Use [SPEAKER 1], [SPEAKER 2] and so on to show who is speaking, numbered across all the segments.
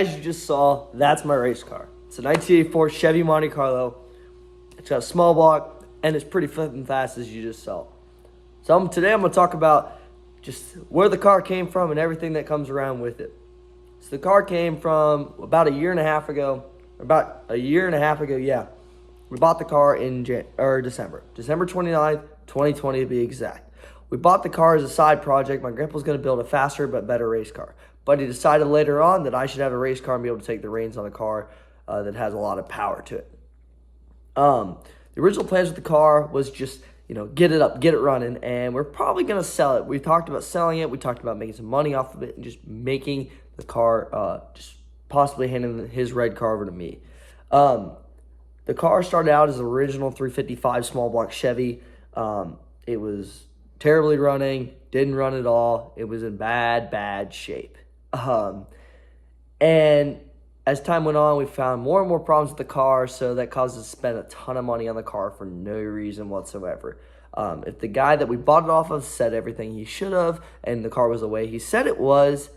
[SPEAKER 1] as you just saw, that's my race car. It's a 1984 Chevy Monte Carlo. It's got a small block, and it's pretty flipping fast, as you just saw. So today I'm going to talk about just where the car came from and everything that comes around with it. So the car came from about a year and a half ago, yeah. We bought the car in December 29th, 2020 to be exact. We bought the car as a side project. My grandpa was going to build a faster but better race car. But he decided later on that I should have a race car and be able to take the reins on a car that has a lot of power to it. The original plans with the car was just, get it up, get it running, and we're probably going to sell it. We talked about selling it. We talked about making some money off of it and just making the car, just possibly handing his red car over to me. The car started out as an original 355 small block Chevy. It was terribly running, didn't run at all. It was in bad shape. And as time went on, we found more and more problems with the car, so that caused us to spend a ton of money on the car for no reason whatsoever. If the guy that we bought it off of said everything he should have, and the car was the way he said it was,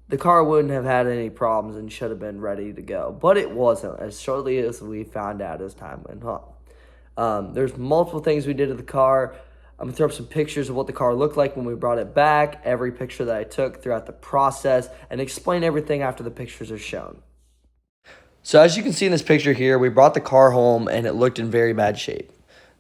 [SPEAKER 1] the car wouldn't have had any problems and should have been ready to go. But it wasn't, as shortly as we found out as time went on. There's multiple things we did to the car. I'm going to throw up some pictures of what the car looked like when we brought it back, every picture that I took throughout the process, and explain everything after the pictures are shown. So as you can see in this picture here, we brought the car home and it looked in very bad shape.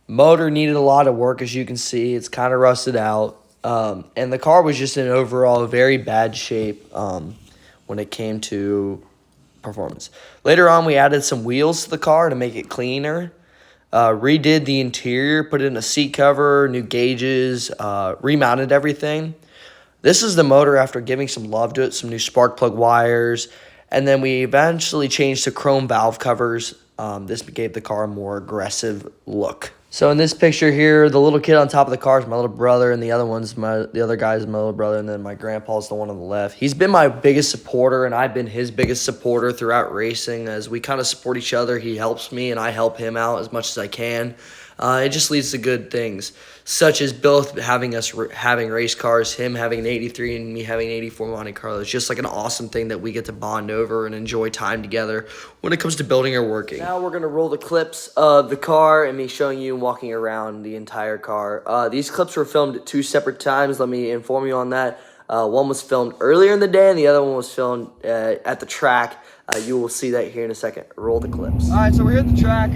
[SPEAKER 1] Motor needed a lot of work, as you can see. It's kind of rusted out. And the car was just in overall very bad shape when it came to performance. Later on, we added some wheels to the car to make it cleaner. Redid the interior, put in a seat cover, new gauges, remounted everything. This is the motor after giving some love to it, some new spark plug wires, and then we eventually changed to chrome valve covers. This gave the car a more aggressive look. So in this picture here, the little kid on top of the car is my little brother, and the other guy is my little brother, and then my grandpa's the one on the left. He's been my biggest supporter, and I've been his biggest supporter throughout racing. As we kind of support each other, he helps me, and I help him out as much as I can. It just leads to good things, such as both having race cars, him having an 83 and me having an 84 Monte Carlo. It's just like an awesome thing that we get to bond over and enjoy time together when it comes to building or working. Now we're going to roll the clips of the car and me showing you and walking around the entire car. These clips were filmed at 2 separate times. Let me inform you on that. One was filmed earlier in the day and the other one was filmed at the track. You will see that here in a second. Roll the clips. All right, so we're here at the track.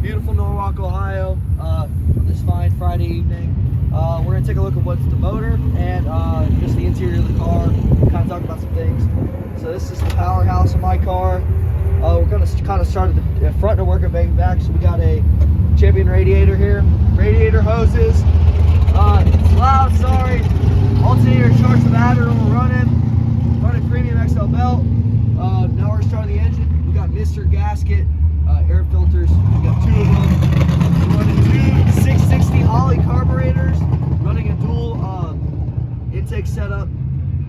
[SPEAKER 1] Beautiful Norwalk, Ohio, on this fine Friday evening. We're going to take a look at what's the motor and just the interior of the car, kind of talk about some things. So this is the powerhouse of my car. We're going to kind of start at the front and work our way back. So we got a Champion radiator here, radiator hoses. It's loud, sorry. Alternator charged the battery, we're running premium XL belt. Now we're starting the engine. We got Mr. Gasket. Air filters, we got 2 of them. We're running 2 660 Holley carburetors, running a dual intake setup.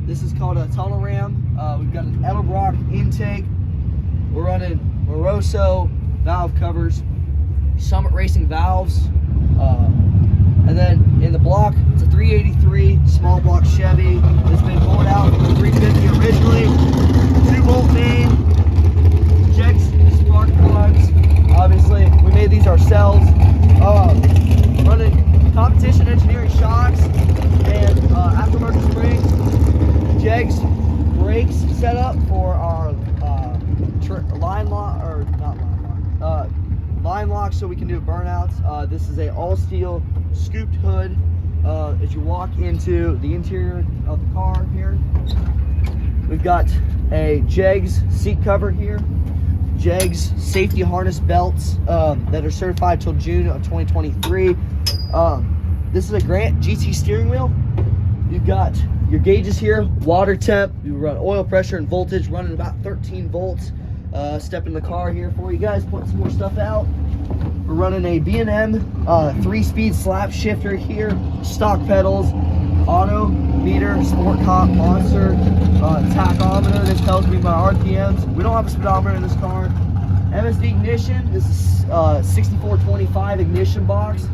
[SPEAKER 1] This is called a tunnel ram. We've got an Edelbrock intake. We're running Moroso valve covers, Summit Racing valves, and then in the block, it's a 383 small block Chevy. It's been pulled out from the 350 originally. 2-volt main, checks, spark plugs. Obviously, we made these ourselves. Running competition engineering shocks and aftermarket springs. Jegs brakes set up for our line lock, so we can do burnouts. This is a all steel scooped hood. As you walk into the interior of the car here, we've got a Jegs seat cover here. Jegs safety harness belts that are certified till June of 2023. This is a Grant GT steering wheel. You've got your gauges here, water temp. You run oil pressure and voltage, running about 13 volts. Step in the car here for you guys, point some more stuff out. We're running a B&M 3-speed slap shifter here, stock pedals, auto meter, sport comp, monster, tachometer. This tells me my RPMs. We don't have a speedometer in this car. MSD ignition. This is 6425 ignition box.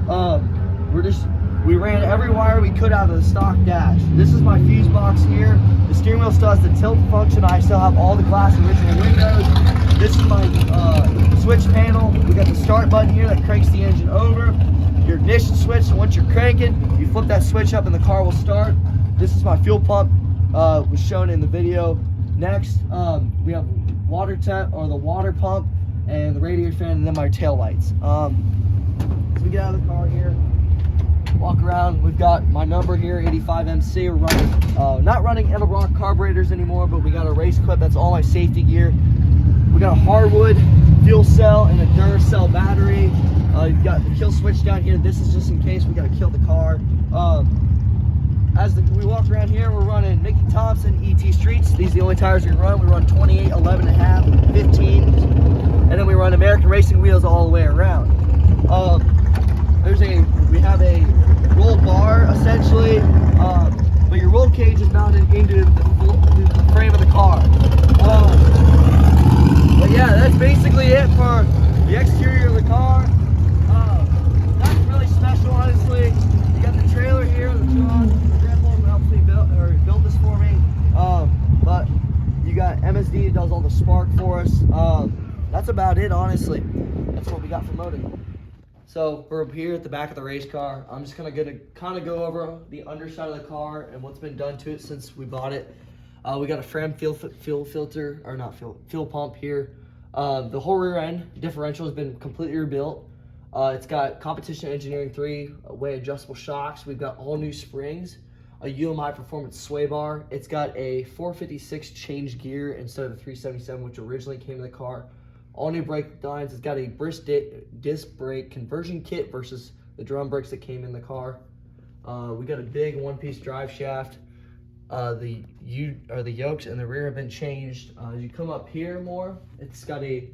[SPEAKER 1] We're just We ran every wire we could out of the stock dash. This is my fuse box here. The steering wheel still has the tilt function. I still have all the glass original windows. This is my switch panel. We got the start button here that cranks the engine over. Your ignition switch, so once you're cranking, you flip that switch up and the car will start. This is my fuel pump, was shown in the video. Next, we have water the water pump and the radiator fan, and then my tail lights. So we get out of the car here, walk around. We've got my number here, 85MC. We're running, not running Edelbrock carburetors anymore, but we got a race clip. That's all my safety gear. We got a hardwood fuel cell and a Duracell battery. You've got the kill switch down here. This is just in case we got to kill the car. We walk around here, we're running Mickey Thompson ET Streets. These are the only tires we run. We run 28, 11 and a half, 15, and then we run American Racing wheels all the way around. We have a roll bar essentially, but your roll cage is mounted into the frame of the car. But yeah, that's basically it for the exterior of the car. Nothing really special, honestly. You got the trailer here, the truck. Built this for me, but you got MSD that does all the spark for us. That's about it, honestly. That's what we got for motoring. So we're here at the back of the race car. I'm just gonna kind of go over the underside of the car and what's been done to it since we bought it. We got a Fram fuel pump here. The whole rear end differential has been completely rebuilt. It's got Competition Engineering 3-way adjustable shocks. We've got all new springs, a UMI Performance sway bar. It's got a 456 change gear instead of a 377, which originally came in the car. All new brake lines. It's got a disc brake conversion kit versus the drum brakes that came in the car. We got a big one-piece drive shaft. The yokes and the rear have been changed. As you come up here more, it's got a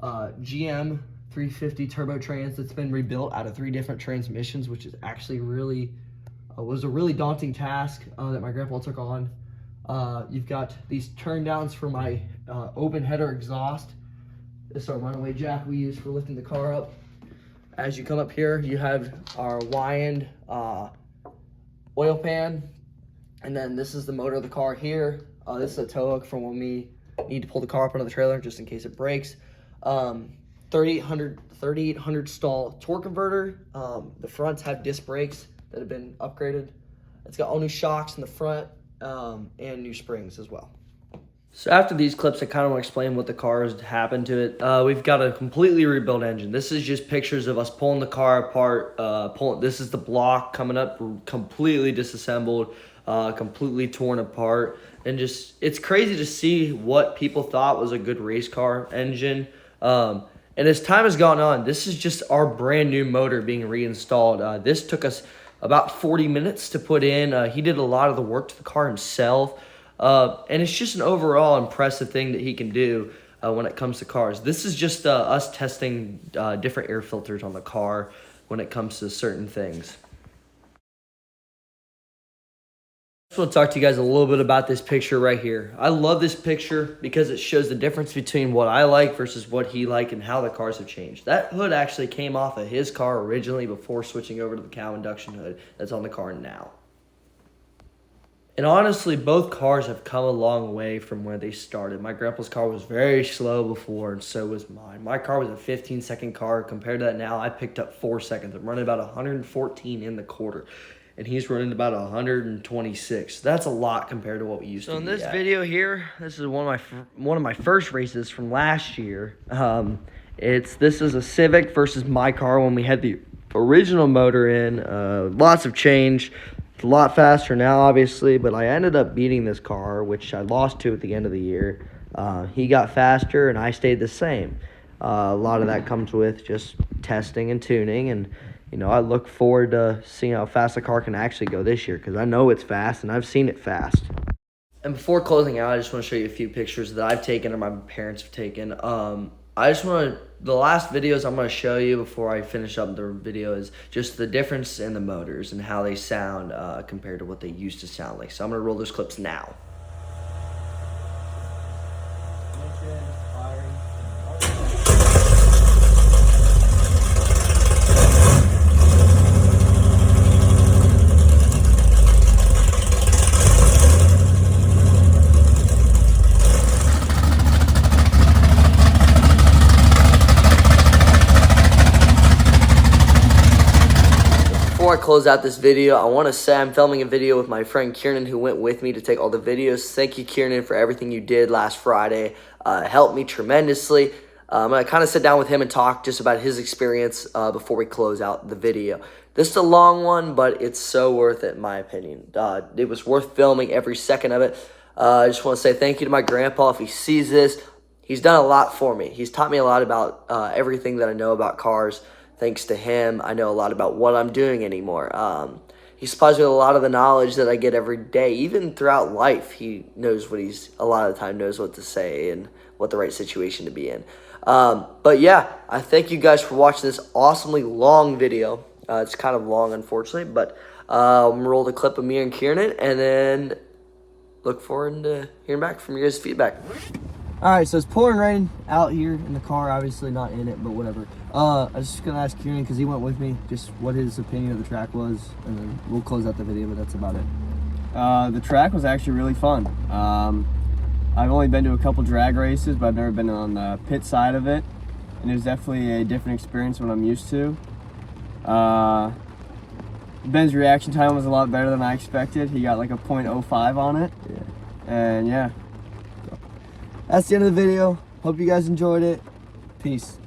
[SPEAKER 1] GM 350 turbo trans that's been rebuilt out of 3 different transmissions, which is actually was a really daunting task that my grandpa took on. You've got these turn downs for my open header exhaust. This is our runaway jack we use for lifting the car up. As you come up here, you have our Wyand oil pan. And then this is the motor of the car here. This is a tow hook for when we need to pull the car up under the trailer just in case it breaks. 3800 stall torque converter. The fronts have disc brakes that have been upgraded. It's got all new shocks in the front and new springs as well. So after these clips, I kind of want to explain what the car has happened to it. We've got a completely rebuilt engine. This is just pictures of us pulling the car apart. This is the block coming up, completely disassembled, completely torn apart. And just, it's crazy to see what people thought was a good race car engine. And as time has gone on, this is just our brand new motor being reinstalled. This took us about 40 minutes to put in. He did a lot of the work to the car himself. And it's just an overall impressive thing that he can do when it comes to cars. This is just us testing different air filters on the car when it comes to certain things. I just want to talk to you guys a little bit about this picture right here. I love this picture because it shows the difference between what I like versus what he liked and how the cars have changed. That hood actually came off of his car originally before switching over to the cow induction hood that's on the car now. And honestly, both cars have come a long way from where they started. My grandpa's car was very slow before, and so was mine. My car was a 15-second car. Compared to that now, I picked up 4 seconds. I'm running about 114 in the quarter, and he's running about 126. That's a lot compared to what we used to be. So in this video here, this is one of my first races from last year. This is a Civic versus my car when we had the original motor in. Lots of change. It's a lot faster now, obviously, but I ended up beating this car, which I lost to at the end of the year. He got faster, and I stayed the same. A lot of that comes with just testing and tuning, and I look forward to seeing how fast the car can actually go this year, because I know it's fast, and I've seen it fast. And before closing out, I just want to show you a few pictures that I've taken or my parents have taken. The last videos I'm going to show you before I finish up the video is just the difference in the motors and how they sound compared to what they used to sound like. So I'm going to roll those clips now. before I close out this video, I want to say I'm filming a video with my friend Kieran, who went with me to take all the videos. Thank you, Kieran, for everything you did last Friday. Helped me tremendously. I'm going to kind of sit down with him and talk just about his experience before we close out the video. This is a long one, but it's so worth it in my opinion. It was worth filming every second of it. I just want to say thank you to my grandpa. If he sees this, he's done a lot for me. He's taught me a lot about everything that I know about cars. Thanks to him, I know a lot about what I'm doing anymore. He supplies me with a lot of the knowledge that I get every day, even throughout life. He knows what a lot of the time knows what to say and what the right situation to be in. But yeah, I thank you guys for watching this awesomely long video. It's kind of long, unfortunately, but I'm going to roll the clip of me and Kieran, and then look forward to hearing back from your guys' feedback. All right, so it's pouring rain out here in the car, obviously not in it, but whatever. I was just going to ask Kieran, because he went with me, just what his opinion of the track was, and then we'll close out the video, but that's about it.
[SPEAKER 2] The track was actually really fun. I've only been to a couple drag races, but I've never been on the pit side of it, and it was definitely a different experience than what I'm used to. Ben's reaction time was a lot better than I expected. He got like a .05 on it.
[SPEAKER 1] Yeah.
[SPEAKER 2] And yeah.
[SPEAKER 1] That's the end of the video. Hope you guys enjoyed it. Peace.